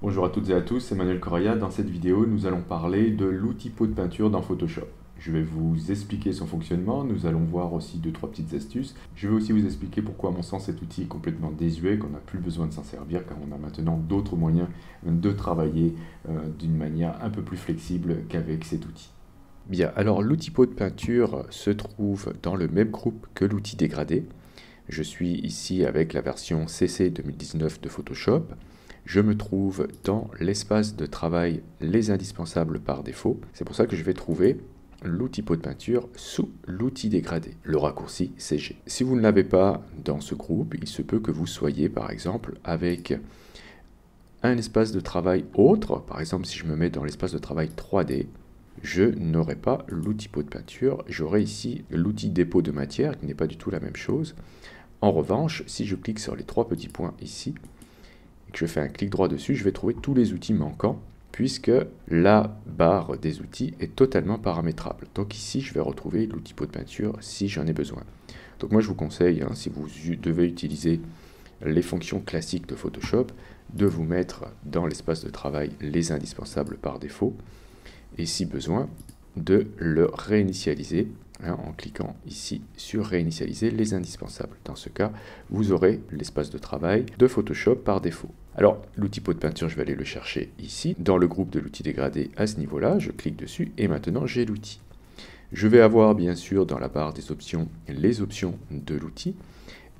Bonjour à toutes et à tous, c'est Manuel Correa. Dans cette vidéo, nous allons parler de l'outil pot de peinture dans Photoshop. Je vais vous expliquer son fonctionnement, nous allons voir aussi deux trois petites astuces. Je vais aussi vous expliquer pourquoi à mon sens cet outil est complètement désuet, qu'on n'a plus besoin de s'en servir car on a maintenant d'autres moyens de travailler d'une manière un peu plus flexible qu'avec cet outil. Bien, alors l'outil pot de peinture se trouve dans le même groupe que l'outil dégradé. Je suis ici avec la version CC 2019 de Photoshop. Je me trouve dans l'espace de travail Les indispensables par défaut. C'est pour ça que je vais trouver l'outil pot de peinture sous l'outil dégradé, le raccourci CG. Si vous ne l'avez pas dans ce groupe, il se peut que vous soyez par exemple avec un espace de travail autre. Par exemple, si je me mets dans l'espace de travail 3D, je n'aurai pas l'outil pot de peinture. J'aurai ici l'outil dépôt de matière qui n'est pas du tout la même chose. En revanche, si je clique sur les trois petits points ici, et que je fais un clic droit dessus, je vais trouver tous les outils manquants, puisque la barre des outils est totalement paramétrable. Donc ici, je vais retrouver l'outil pot de peinture si j'en ai besoin. Donc moi, je vous conseille, si vous devez utiliser les fonctions classiques de Photoshop, de vous mettre dans l'espace de travail les indispensables par défaut, et si besoin, de le réinitialiser en cliquant ici sur réinitialiser les indispensables. Dans ce cas, vous aurez l'espace de travail de Photoshop par défaut. Alors, l'outil pot de peinture, je vais aller le chercher ici, dans le groupe de l'outil dégradé à ce niveau-là. Je clique dessus et maintenant j'ai l'outil. Je vais avoir bien sûr dans la barre des options les options de l'outil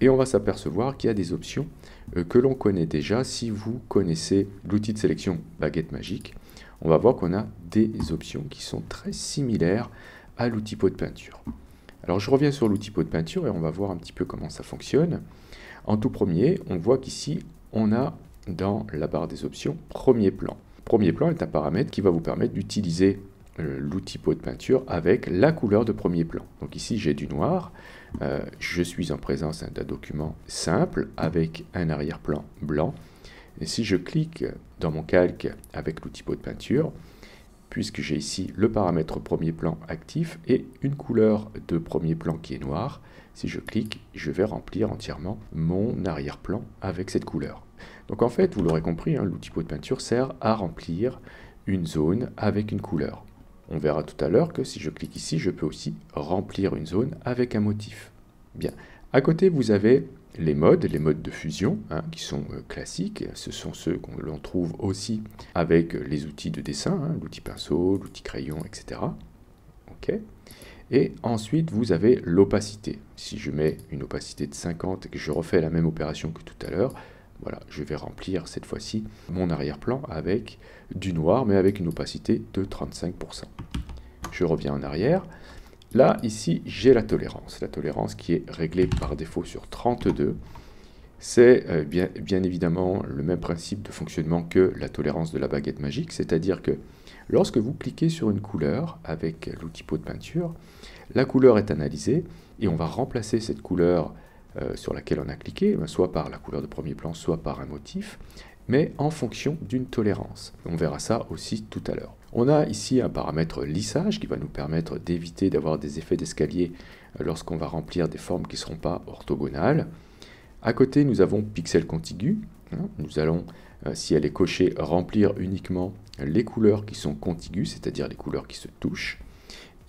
et on va s'apercevoir qu'il y a des options que l'on connaît déjà si vous connaissez l'outil de sélection baguette magique. On va voir qu'on a des options qui sont très similaires à l'outil pot de peinture. Alors je reviens sur l'outil pot de peinture et on va voir un petit peu comment ça fonctionne. En tout premier, on voit qu'ici, on a dans la barre des options premier plan. Premier plan est un paramètre qui va vous permettre d'utiliser l'outil pot de peinture avec la couleur de premier plan. Donc ici j'ai du noir, je suis en présence d'un document simple avec un arrière-plan blanc. Et si je clique dans mon calque avec l'outil pot de peinture, puisque j'ai ici le paramètre premier plan actif et une couleur de premier plan qui est noire, si je clique, je vais remplir entièrement mon arrière-plan avec cette couleur. Donc en fait, vous l'aurez compris, l'outil pot de peinture sert à remplir une zone avec une couleur. On verra tout à l'heure que si je clique ici, je peux aussi remplir une zone avec un motif. Bien, à côté, vous avez les modes de fusion, qui sont classiques. Ce sont ceux qu'on l'on trouve aussi avec les outils de dessin, l'outil pinceau, l'outil crayon, etc. OK. Et ensuite, vous avez l'opacité. Si je mets une opacité de 50 et que je refais la même opération que tout à l'heure, voilà, je vais remplir cette fois-ci mon arrière-plan avec du noir, mais avec une opacité de 35%. Je reviens en arrière. Là, ici, j'ai la tolérance qui est réglée par défaut sur 32. C'est bien évidemment le même principe de fonctionnement que la tolérance de la baguette magique, c'est-à-dire que lorsque vous cliquez sur une couleur avec l'outil pot de peinture, la couleur est analysée et on va remplacer cette couleur sur laquelle on a cliqué, soit par la couleur de premier plan, soit par un motif, mais en fonction d'une tolérance. On verra ça aussi tout à l'heure. On a ici un paramètre lissage qui va nous permettre d'éviter d'avoir des effets d'escalier lorsqu'on va remplir des formes qui ne seront pas orthogonales. À côté, nous avons pixel contigu. Nous allons, si elle est cochée, remplir uniquement les couleurs qui sont contiguës, c'est-à-dire les couleurs qui se touchent.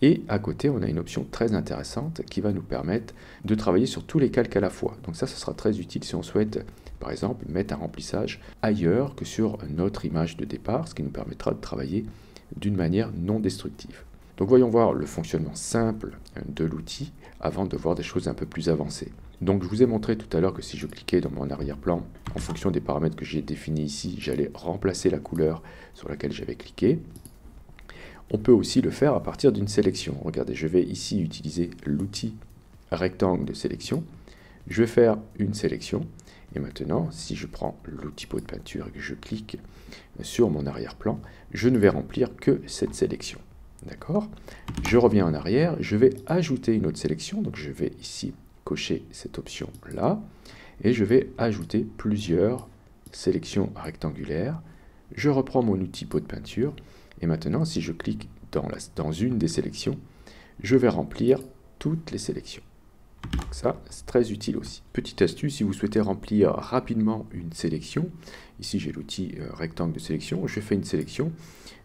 Et à côté, on a une option très intéressante qui va nous permettre de travailler sur tous les calques à la fois. Donc ça sera très utile si on souhaite, par exemple, mettre un remplissage ailleurs que sur notre image de départ, ce qui nous permettra de travailler d'une manière non destructive. Donc voyons voir le fonctionnement simple de l'outil avant de voir des choses un peu plus avancées. Donc je vous ai montré tout à l'heure que si je cliquais dans mon arrière-plan, en fonction des paramètres que j'ai définis ici, j'allais remplacer la couleur sur laquelle j'avais cliqué. On peut aussi le faire à partir d'une sélection. Regardez, je vais ici utiliser l'outil rectangle de sélection. Je vais faire une sélection. Et maintenant, si je prends l'outil pot de peinture et que je clique sur mon arrière-plan, je ne vais remplir que cette sélection. D'accord? Je reviens en arrière, je vais ajouter une autre sélection. Donc je vais ici cocher cette option-là. Et je vais ajouter plusieurs sélections rectangulaires. Je reprends mon outil pot de peinture. Et maintenant, si je clique dans une des sélections, je vais remplir toutes les sélections. Donc ça, c'est très utile aussi. Petite astuce, si vous souhaitez remplir rapidement une sélection, ici j'ai l'outil rectangle de sélection, je fais une sélection.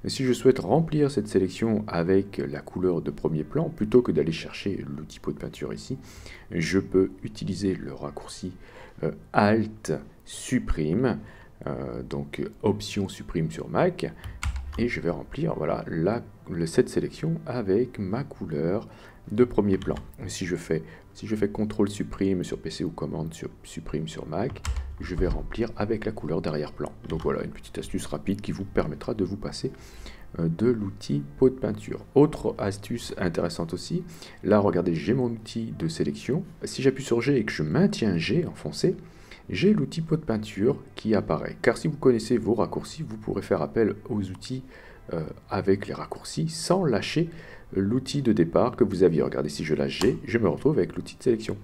Et si je souhaite remplir cette sélection avec la couleur de premier plan, plutôt que d'aller chercher l'outil pot de peinture ici, je peux utiliser le raccourci Alt supprime, donc option supprime sur Mac, et je vais remplir voilà, cette sélection avec ma couleur de premier plan. Si je fais CTRL supprime sur PC ou commande supprime sur Mac, je vais remplir avec la couleur d'arrière-plan. Donc voilà, une petite astuce rapide qui vous permettra de vous passer de l'outil pot de peinture. Autre astuce intéressante aussi, là regardez, j'ai mon outil de sélection. Si j'appuie sur G et que je maintiens G enfoncé, j'ai l'outil pot de peinture qui apparaît. Car si vous connaissez vos raccourcis, vous pourrez faire appel aux outils avec les raccourcis sans lâcher l'outil de départ que vous aviez. Regardez, si je lâche G, je me retrouve avec l'outil de sélection.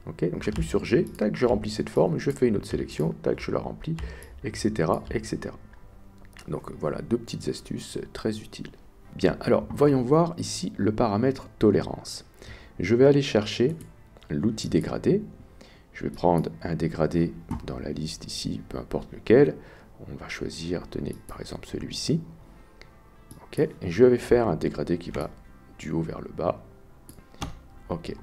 Ok, donc j'appuie sur G, tac, je remplis cette forme, je fais une autre sélection, tac, je la remplis, etc., etc. Donc voilà, deux petites astuces très utiles. Bien, alors voyons voir ici le paramètre tolérance. Je vais aller chercher l'outil dégradé. Je vais prendre un dégradé dans la liste ici, peu importe lequel. On va choisir, tenez, par exemple celui-ci. Ok, et je vais faire un dégradé qui va du haut vers le bas. Ok,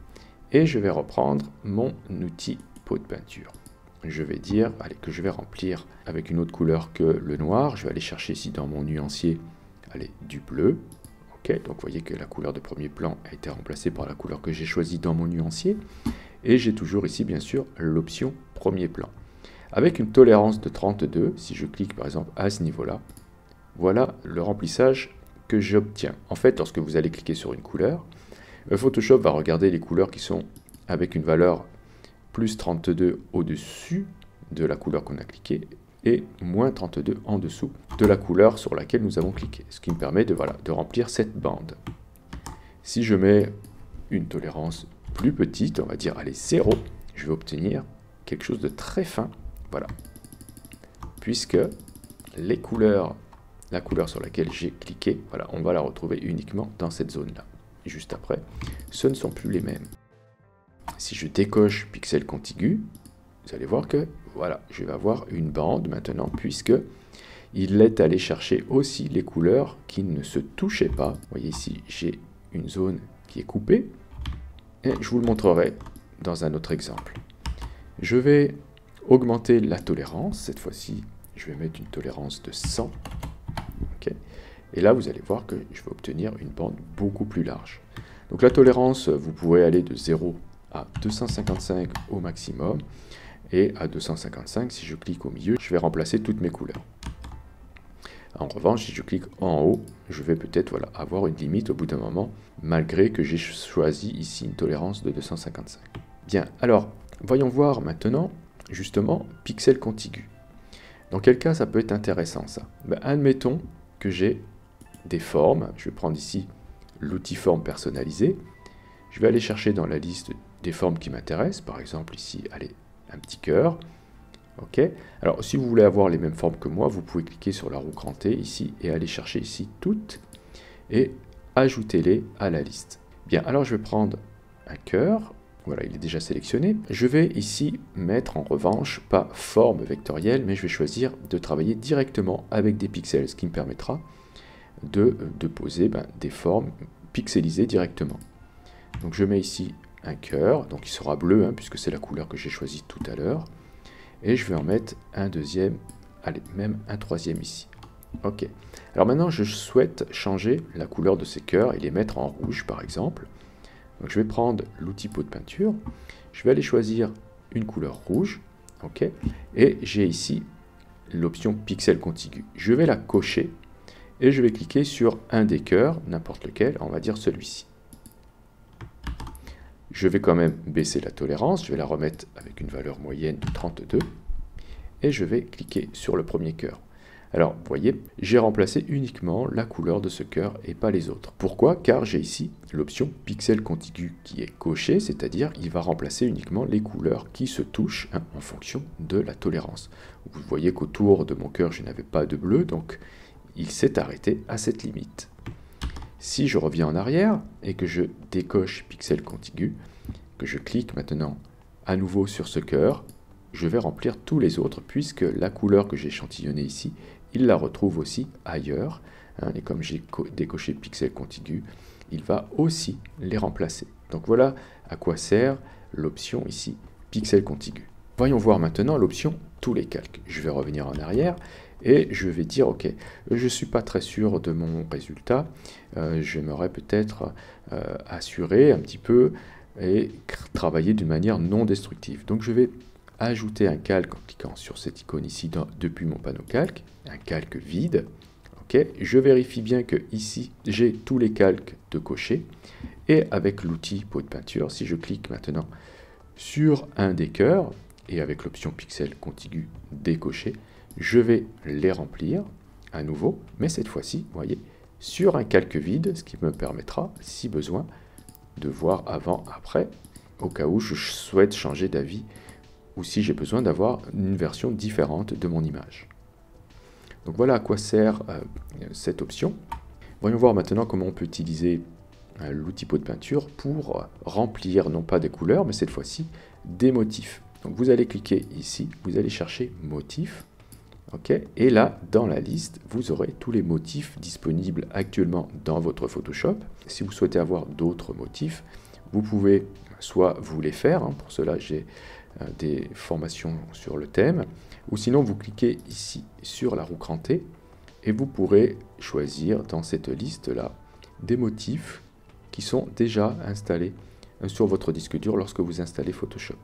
et je vais reprendre mon outil pot de peinture. Je vais dire allez, que je vais remplir avec une autre couleur que le noir. Je vais aller chercher ici dans mon nuancier allez, du bleu. Ok, donc vous voyez que la couleur de premier plan a été remplacée par la couleur que j'ai choisie dans mon nuancier. Et j'ai toujours ici, bien sûr, l'option premier plan. Avec une tolérance de 32, si je clique par exemple à ce niveau-là, voilà le remplissage que j'obtiens. En fait, lorsque vous allez cliquer sur une couleur, Photoshop va regarder les couleurs qui sont avec une valeur plus 32 au-dessus de la couleur qu'on a cliquée et moins 32 en dessous de la couleur sur laquelle nous avons cliqué. Ce qui me permet de, voilà, de remplir cette bande. Si je mets une tolérance plus petite, on va dire allez 0, je vais obtenir quelque chose de très fin, voilà, puisque les couleurs, la couleur sur laquelle j'ai cliqué, voilà, on va la retrouver uniquement dans cette zone-là. Juste après, ce ne sont plus les mêmes. Si je décoche pixel contigu, vous allez voir que voilà, je vais avoir une bande maintenant, puisque il est allé chercher aussi les couleurs qui ne se touchaient pas. Vous voyez ici, j'ai une zone qui est coupée. Et je vous le montrerai dans un autre exemple. Je vais augmenter la tolérance. Cette fois-ci, je vais mettre une tolérance de 100. Okay. Et là, vous allez voir que je vais obtenir une bande beaucoup plus large. Donc la tolérance, vous pouvez aller de 0 à 255 au maximum. Et à 255, si je clique au milieu, je vais remplacer toutes mes couleurs. En revanche, si je clique en haut, je vais peut-être voilà, avoir une limite au bout d'un moment, malgré que j'ai choisi ici une tolérance de 255. Bien, alors, voyons voir maintenant, justement, pixel contigu. Dans quel cas ça peut être intéressant, ça? Ben, admettons que j'ai des formes. Je vais prendre ici l'outil forme personnalisée. Je vais aller chercher dans la liste des formes qui m'intéressent. Par exemple, ici, allez, un petit cœur. Ok. Alors, si vous voulez avoir les mêmes formes que moi, vous pouvez cliquer sur la roue crantée ici et aller chercher ici toutes et ajoutez-les à la liste. Bien, alors je vais prendre un cœur. Voilà, il est déjà sélectionné. Je vais ici mettre en revanche pas forme vectorielle, mais je vais choisir de travailler directement avec des pixels, ce qui me permettra de poser des formes pixelisées directement. Donc je mets ici un cœur, donc il sera bleu hein, puisque c'est la couleur que j'ai choisie tout à l'heure. Et je vais en mettre un deuxième, allez, même un troisième ici. Ok. Alors maintenant, je souhaite changer la couleur de ces cœurs et les mettre en rouge, par exemple. Donc je vais prendre l'outil pot de peinture. Je vais aller choisir une couleur rouge. Ok. Et j'ai ici l'option pixel contigu. Je vais la cocher et je vais cliquer sur un des cœurs, n'importe lequel, on va dire celui-ci. Je vais quand même baisser la tolérance, je vais la remettre avec une valeur moyenne de 32 et je vais cliquer sur le premier cœur. Alors, vous voyez, j'ai remplacé uniquement la couleur de ce cœur et pas les autres. Pourquoi? Car j'ai ici l'option pixel contigu qui est cochée, c'est-à-dire il va remplacer uniquement les couleurs qui se touchent hein, en fonction de la tolérance. Vous voyez qu'autour de mon cœur, je n'avais pas de bleu, donc il s'est arrêté à cette limite. Si je reviens en arrière et que je décoche pixel contigu, que je clique maintenant à nouveau sur ce cœur, je vais remplir tous les autres puisque la couleur que j'ai échantillonnée ici, il la retrouve aussi ailleurs. Et comme j'ai décoché pixel contigu, il va aussi les remplacer. Donc voilà à quoi sert l'option ici pixel contigu. Voyons voir maintenant l'option tous les calques. Je vais revenir en arrière et je vais dire ok, je ne suis pas très sûr de mon résultat, j'aimerais peut-être assurer un petit peu et travailler d'une manière non destructive. Donc je vais ajouter un calque en cliquant sur cette icône ici depuis mon panneau calque, un calque vide. Okay. Je vérifie bien que ici j'ai tous les calques de cocher et avec l'outil pot de peinture, si je clique maintenant sur un des cœurs et avec l'option pixel contigu décoché, je vais les remplir à nouveau, mais cette fois-ci, vous voyez, sur un calque vide, ce qui me permettra, si besoin, de voir avant, après, au cas où je souhaite changer d'avis ou si j'ai besoin d'avoir une version différente de mon image. Donc voilà à quoi sert cette option. Voyons voir maintenant comment on peut utiliser l'outil pot de peinture pour remplir non pas des couleurs, mais cette fois-ci des motifs. Donc vous allez cliquer ici, vous allez chercher motifs, ok, et là dans la liste vous aurez tous les motifs disponibles actuellement dans votre Photoshop. Si vous souhaitez avoir d'autres motifs, vous pouvez soit vous les faire, pour cela j'ai des formations sur le thème, ou sinon vous cliquez ici sur la roue crantée et vous pourrez choisir dans cette liste là des motifs qui sont déjà installés sur votre disque dur lorsque vous installez Photoshop.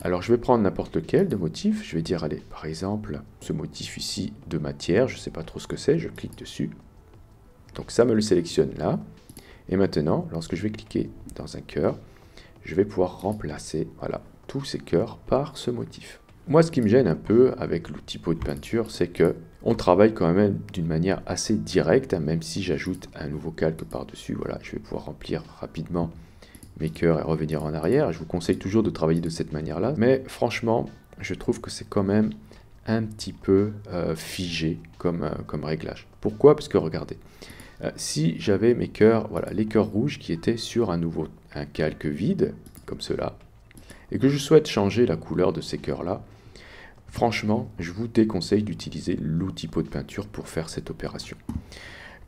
Alors je vais prendre n'importe lequel de motif, je vais dire allez par exemple ce motif ici de matière, je ne sais pas trop ce que c'est, je clique dessus, donc ça me le sélectionne là, et maintenant lorsque je vais cliquer dans un cœur, je vais pouvoir remplacer voilà, tous ces cœurs par ce motif. Moi, ce qui me gêne un peu avec l'outil pot de peinture, c'est que on travaille quand même d'une manière assez directe, même si j'ajoute un nouveau calque par-dessus. Voilà, je vais pouvoir remplir rapidement mes cœurs et revenir en arrière. Je vous conseille toujours de travailler de cette manière-là, mais franchement, je trouve que c'est quand même un petit peu figé comme réglage. Pourquoi? Parce que regardez, si j'avais mes cœurs, voilà, les cœurs rouges qui étaient sur un calque vide, comme cela, et que je souhaite changer la couleur de ces cœurs-là, franchement, je vous déconseille d'utiliser l'outil pot de peinture pour faire cette opération.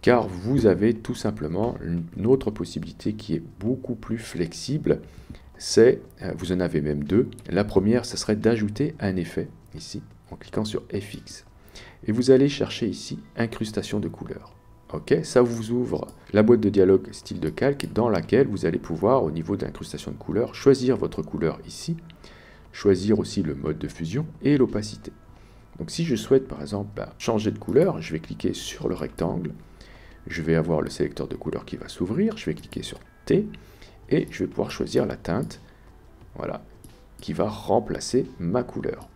Car vous avez tout simplement une autre possibilité qui est beaucoup plus flexible, c'est, vous en avez même deux. La première, ce serait d'ajouter un effet, ici, en cliquant sur FX. Et vous allez chercher ici, incrustation de couleurs. Ok, ça vous ouvre la boîte de dialogue style de calque dans laquelle vous allez pouvoir, au niveau d'incrustation de couleurs, choisir votre couleur ici, choisir aussi le mode de fusion et l'opacité. Donc si je souhaite par exemple changer de couleur, je vais cliquer sur le rectangle, je vais avoir le sélecteur de couleurs qui va s'ouvrir, je vais cliquer sur T et je vais pouvoir choisir la teinte, voilà, qui va remplacer ma couleur.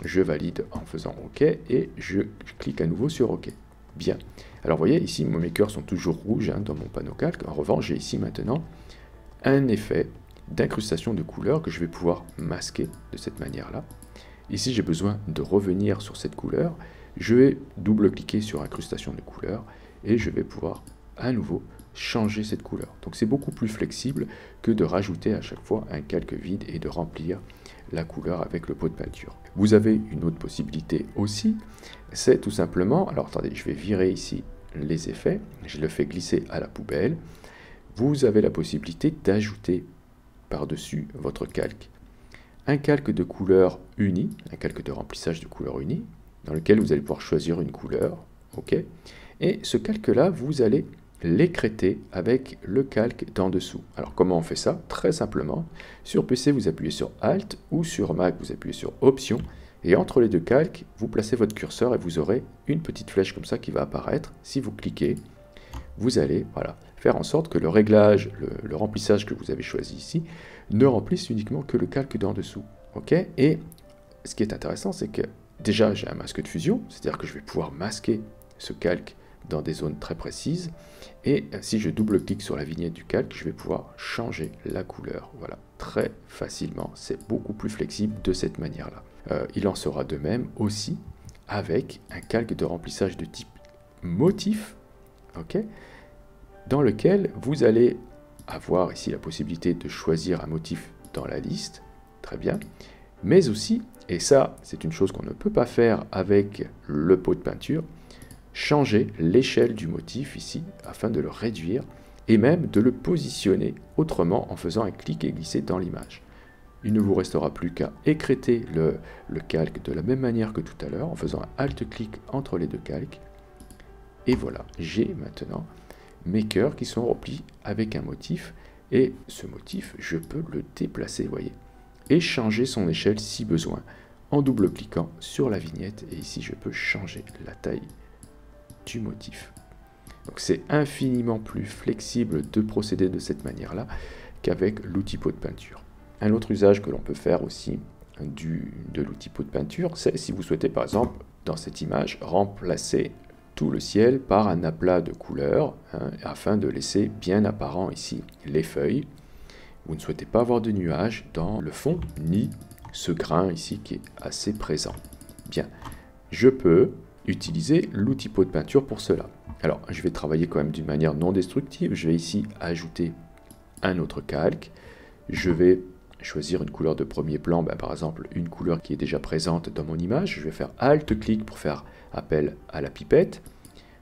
Je valide en faisant OK et je clique à nouveau sur OK. Bien. Alors vous voyez ici mes cœurs sont toujours rouges dans mon panneau calque. En revanche j'ai ici maintenant un effet d'incrustation de couleurs que je vais pouvoir masquer de cette manière là. Ici j'ai besoin de revenir sur cette couleur. Je vais double-cliquer sur incrustation de couleurs et je vais pouvoir à nouveau changer cette couleur. Donc c'est beaucoup plus flexible que de rajouter à chaque fois un calque vide et de remplir la couleur avec le pot de peinture. Vous avez une autre possibilité aussi, c'est tout simplement, alors attendez, je vais virer ici les effets, je le fais glisser à la poubelle. Vous avez la possibilité d'ajouter par-dessus votre calque un calque de couleur uni, un calque de remplissage de couleur uni, dans lequel vous allez pouvoir choisir une couleur, ok, et ce calque-là, vous allez l'écrêter avec le calque d'en dessous. Alors comment on fait ça? Très simplement, sur PC vous appuyez sur Alt ou sur Mac vous appuyez sur Option et entre les deux calques vous placez votre curseur et vous aurez une petite flèche comme ça qui va apparaître. Si vous cliquez, vous allez voilà, faire en sorte que le réglage, le remplissage que vous avez choisi ici ne remplisse uniquement que le calque d'en dessous. Okay, et ce qui est intéressant c'est que déjà j'ai un masque de fusion, c'est-à-dire que je vais pouvoir masquer ce calque dans des zones très précises, et si je double-clique sur la vignette du calque, je vais pouvoir changer la couleur, voilà, très facilement, c'est beaucoup plus flexible de cette manière-là. Il en sera de même aussi avec un calque de remplissage de type motif, ok, dans lequel vous allez avoir ici la possibilité de choisir un motif dans la liste, très bien, mais aussi, et ça c'est une chose qu'on ne peut pas faire avec le pot de peinture, changer l'échelle du motif ici afin de le réduire et même de le positionner autrement en faisant un clic et glisser dans l'image. Il ne vous restera plus qu'à écrêter le calque de la même manière que tout à l'heure en faisant un Alt-clic entre les deux calques. Et voilà, j'ai maintenant mes cœurs qui sont remplis avec un motif. Et ce motif, je peux le déplacer, vous voyez, et changer son échelle si besoin en double-cliquant sur la vignette. Et ici, je peux changer la taille du motif. Donc c'est infiniment plus flexible de procéder de cette manière-là qu'avec l'outil pot de peinture. Un autre usage que l'on peut faire aussi de l'outil pot de peinture, c'est si vous souhaitez par exemple dans cette image remplacer tout le ciel par un aplat de couleurs afin de laisser bien apparent ici les feuilles. Vous ne souhaitez pas avoir de nuages dans le fond ni ce grain ici qui est assez présent. Bien, je peux utiliser l'outil pot de peinture pour cela. Alors, je vais travailler quand même d'une manière non destructive. Je vais ici ajouter un autre calque. Je vais choisir une couleur de premier plan, par exemple une couleur qui est déjà présente dans mon image. Je vais faire Alt-clic pour faire appel à la pipette.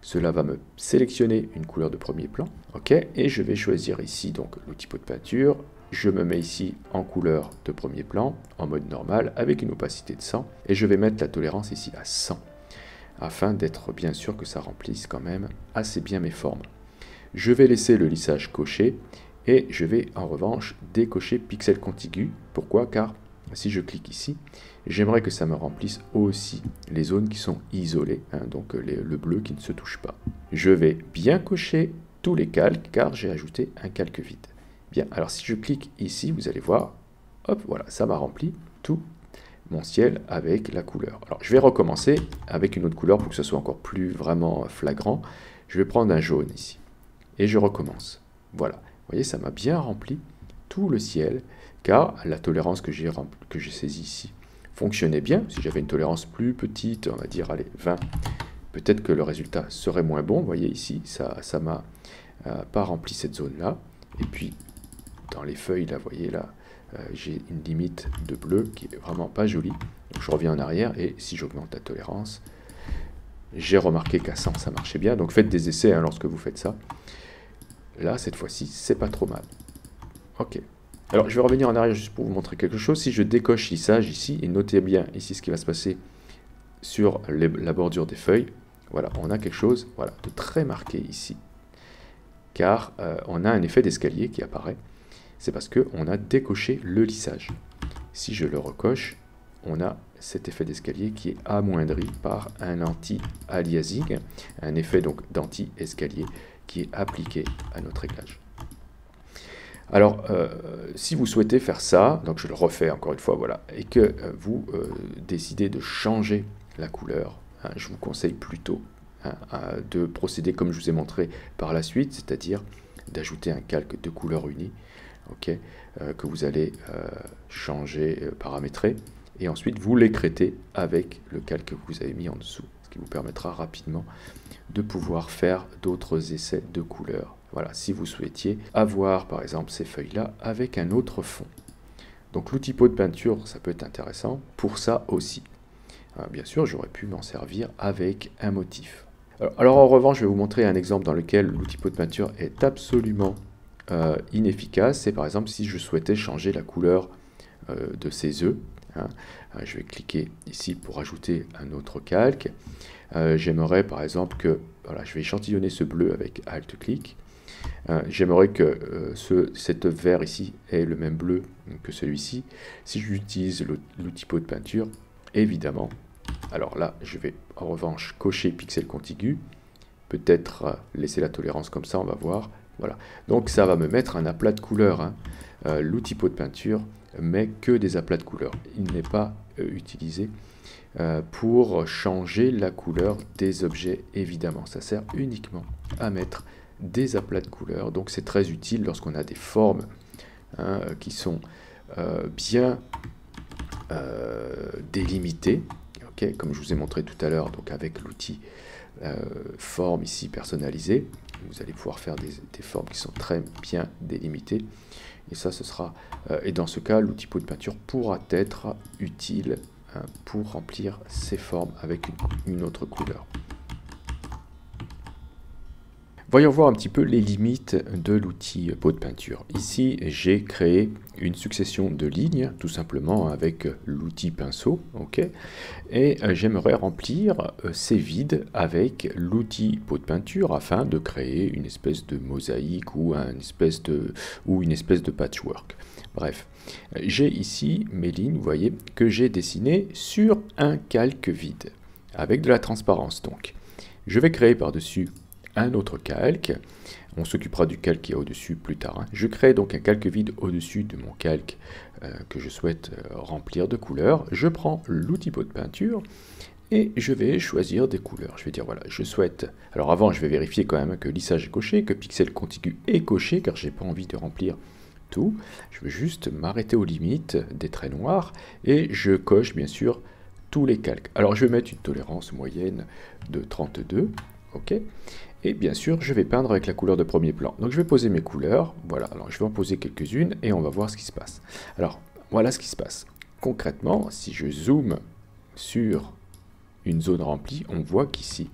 Cela va me sélectionner une couleur de premier plan. OK, et je vais choisir ici donc l'outil pot de peinture. Je me mets ici en couleur de premier plan, en mode normal, avec une opacité de 100. Et je vais mettre la tolérance ici à 100, afin d'être bien sûr que ça remplisse quand même assez bien mes formes. Je vais laisser le lissage coché. Et je vais en revanche décocher pixel contigu. Pourquoi? Car si je clique ici, j'aimerais que ça me remplisse aussi les zones qui sont isolées, donc le bleu qui ne se touche pas. Je vais bien cocher tous les calques car j'ai ajouté un calque vide. Bien, alors si je clique ici, vous allez voir, hop, voilà, ça m'a rempli tout mon ciel avec la couleur. Alors je vais recommencer avec une autre couleur pour que ce soit encore plus vraiment flagrant. Je vais prendre un jaune ici et je recommence. Voilà. Vous voyez, ça m'a bien rempli tout le ciel, car la tolérance que j'ai saisie ici fonctionnait bien. Si j'avais une tolérance plus petite, on va dire, allez, 20, peut-être que le résultat serait moins bon. Vous voyez ici, ça m'a pas rempli cette zone-là. Et puis, dans les feuilles, là, vous voyez, là, j'ai une limite de bleu qui est vraiment pas jolie. Donc, je reviens en arrière, et si j'augmente la tolérance, j'ai remarqué qu'à 100, ça marchait bien. Donc, faites des essais lorsque vous faites ça. Là, cette fois-ci, c'est pas trop mal. Ok. Alors, je vais revenir en arrière juste pour vous montrer quelque chose. Si je décoche lissage ici, et notez bien ici ce qui va se passer sur la bordure des feuilles, voilà, on a quelque chose voilà, de très marqué ici. Car on a un effet d'escalier qui apparaît. C'est parce qu'on a décoché le lissage. Si je le recoche, on a cet effet d'escalier qui est amoindri par un anti-aliasing, un effet donc d'anti-escalier qui est appliqué à notre réglage. Alors, si vous souhaitez faire ça, donc je le refais encore une fois, voilà, et que vous décidez de changer la couleur, je vous conseille plutôt de procéder comme je vous ai montré par la suite, c'est-à-dire d'ajouter un calque de couleur unie, okay, que vous allez changer, paramétrer, et ensuite vous l'écrêtez avec le calque que vous avez mis en dessous, ce qui vous permettra rapidement de pouvoir faire d'autres essais de couleurs. Voilà, si vous souhaitiez avoir par exemple ces feuilles-là avec un autre fond. Donc l'outil pot de peinture, ça peut être intéressant pour ça aussi. Bien sûr, j'aurais pu m'en servir avec un motif. Alors en revanche, je vais vous montrer un exemple dans lequel l'outil pot de peinture est absolument inefficace. C'est par exemple si je souhaitais changer la couleur de ces œufs. Je vais cliquer ici pour ajouter un autre calque. J'aimerais par exemple que, voilà, je vais échantillonner ce bleu avec Alt-clic. J'aimerais que cet œuf vert ici ait le même bleu que celui-ci. Si j'utilise l'outil pot de peinture, évidemment, alors là, je vais en revanche cocher pixel contigu, peut-être laisser la tolérance comme ça, on va voir. Voilà. Donc ça va me mettre un aplat de couleurs. L'outil pot de peinture met que des aplats de couleurs. Il n'est pas utilisé pour changer la couleur des objets, évidemment. Ça sert uniquement à mettre des aplats de couleurs. Donc c'est très utile lorsqu'on a des formes qui sont bien délimitées, okay, comme je vous ai montré tout à l'heure, donc avec l'outil formes ici personnalisées. Vous allez pouvoir faire des formes qui sont très bien délimitées. Et ça, ce sera... et dans ce cas, l'outil pot de peinture pourra être utile pour remplir ces formes avec une autre couleur. Voyons voir un petit peu les limites de l'outil pot de peinture. Ici, j'ai créé une succession de lignes, tout simplement avec l'outil pinceau, ok, et j'aimerais remplir ces vides avec l'outil pot de peinture afin de créer une espèce de mosaïque ou une espèce de patchwork. Bref, j'ai ici mes lignes, vous voyez, que j'ai dessinées sur un calque vide, avec de la transparence donc. Je vais créer par-dessus un autre calque. On s'occupera du calque qui est au-dessus plus tard. Je crée donc un calque vide au-dessus de mon calque que je souhaite remplir de couleurs. Je prends l'outil pot de peinture et je vais choisir des couleurs. Je vais dire voilà, je souhaite... Alors avant, je vais vérifier quand même que lissage est coché, que pixel contigu est coché, car j'ai pas envie de remplir tout. Je veux juste m'arrêter aux limites des traits noirs et je coche bien sûr tous les calques. Alors je vais mettre une tolérance moyenne de 32, ok. Et bien sûr, je vais peindre avec la couleur de premier plan. Donc je vais poser mes couleurs, voilà, alors je vais en poser quelques-unes et on va voir ce qui se passe. Alors, voilà ce qui se passe. Concrètement, si je zoome sur une zone remplie, on voit qu'ici,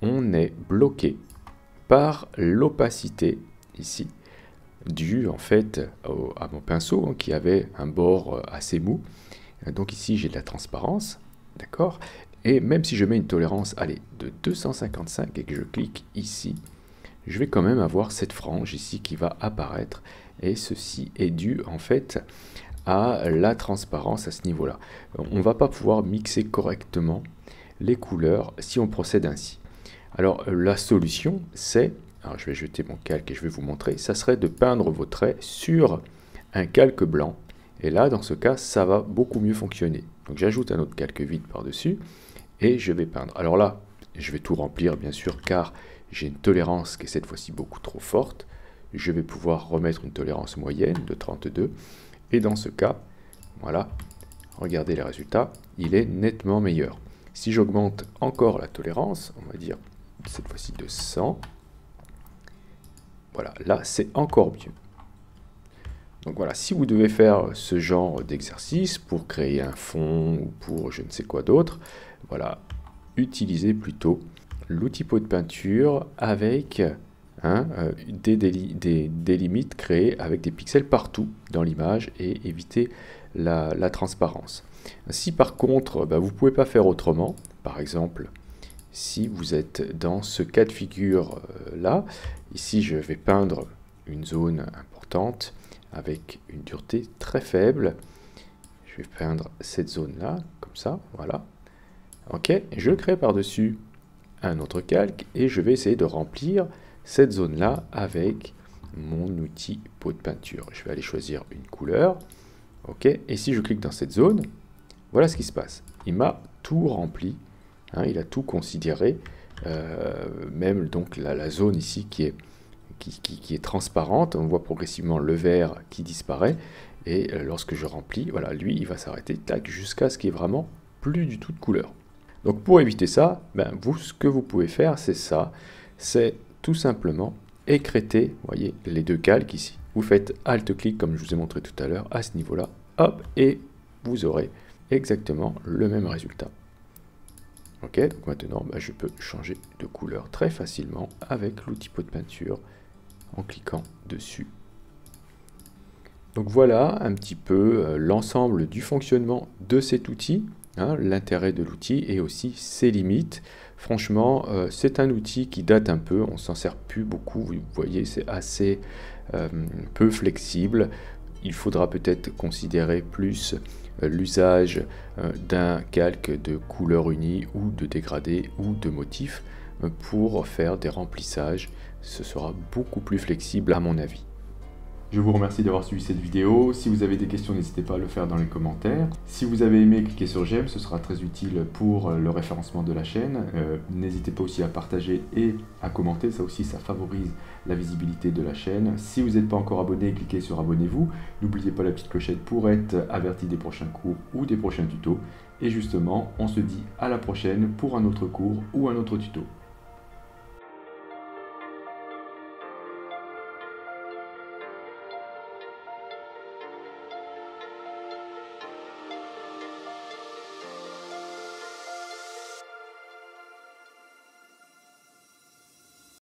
on est bloqué par l'opacité, ici, due en fait à mon pinceau qui avait un bord assez mou. Donc ici, j'ai de la transparence, d'accord ? Et même si je mets une tolérance, allez, de 255 et que je clique ici, je vais quand même avoir cette frange ici qui va apparaître. Et ceci est dû en fait à la transparence à ce niveau-là. On ne va pas pouvoir mixer correctement les couleurs si on procède ainsi. Alors la solution, c'est, alors je vais jeter mon calque et je vais vous montrer, ça serait de peindre vos traits sur un calque blanc. Et là, dans ce cas, ça va beaucoup mieux fonctionner. Donc j'ajoute un autre calque vide par-dessus. Et je vais peindre. Alors là, je vais tout remplir, bien sûr, car j'ai une tolérance qui est cette fois-ci beaucoup trop forte. Je vais pouvoir remettre une tolérance moyenne de 32. Et dans ce cas, voilà, regardez les résultats, il est nettement meilleur. Si j'augmente encore la tolérance, on va dire cette fois-ci de 100, voilà, là, c'est encore mieux. Donc voilà, si vous devez faire ce genre d'exercice pour créer un fond ou pour je ne sais quoi d'autre, voilà, utilisez plutôt l'outil pot de peinture avec des limites créées avec des pixels partout dans l'image et éviter la transparence. Si par contre, vous ne pouvez pas faire autrement, par exemple, si vous êtes dans ce cas de figure là, ici je vais peindre une zone importante avec une dureté très faible. Je vais peindre cette zone-là, comme ça, voilà. Ok, je crée par-dessus un autre calque et je vais essayer de remplir cette zone-là avec mon outil pot de peinture. Je vais aller choisir une couleur, ok, et si je clique dans cette zone, voilà ce qui se passe. Il m'a tout rempli, il a tout considéré, même donc la zone ici qui est transparente, on voit progressivement le vert qui disparaît, et lorsque je remplis, voilà, lui, il va s'arrêter, tac, jusqu'à ce qu'il n'y ait vraiment plus du tout de couleur. Donc pour éviter ça, ce que vous pouvez faire, c'est ça, c'est tout simplement écrêter, voyez, les deux calques ici. Vous faites Alt-clic, comme je vous ai montré tout à l'heure, à ce niveau-là, hop, et vous aurez exactement le même résultat. Ok, donc maintenant, je peux changer de couleur très facilement avec l'outil pot de peinture, en cliquant dessus. Donc voilà un petit peu l'ensemble du fonctionnement de cet outil, l'intérêt de l'outil et aussi ses limites. Franchement, c'est un outil qui date un peu, on s'en sert plus beaucoup, vous voyez, c'est assez peu flexible. Il faudra peut-être considérer plus l'usage d'un calque de couleur unie ou de dégradé ou de motif pour faire des remplissages. Ce sera beaucoup plus flexible à mon avis. Je vous remercie d'avoir suivi cette vidéo. Si vous avez des questions, n'hésitez pas à le faire dans les commentaires. Si vous avez aimé, cliquez sur j'aime, ce sera très utile pour le référencement de la chaîne. N'hésitez pas aussi à partager et à commenter, ça aussi ça favorise la visibilité de la chaîne. Si vous n'êtes pas encore abonné, cliquez sur abonnez-vous. N'oubliez pas la petite clochette pour être averti des prochains cours ou des prochains tutos. Et justement, on se dit à la prochaine pour un autre cours ou un autre tuto.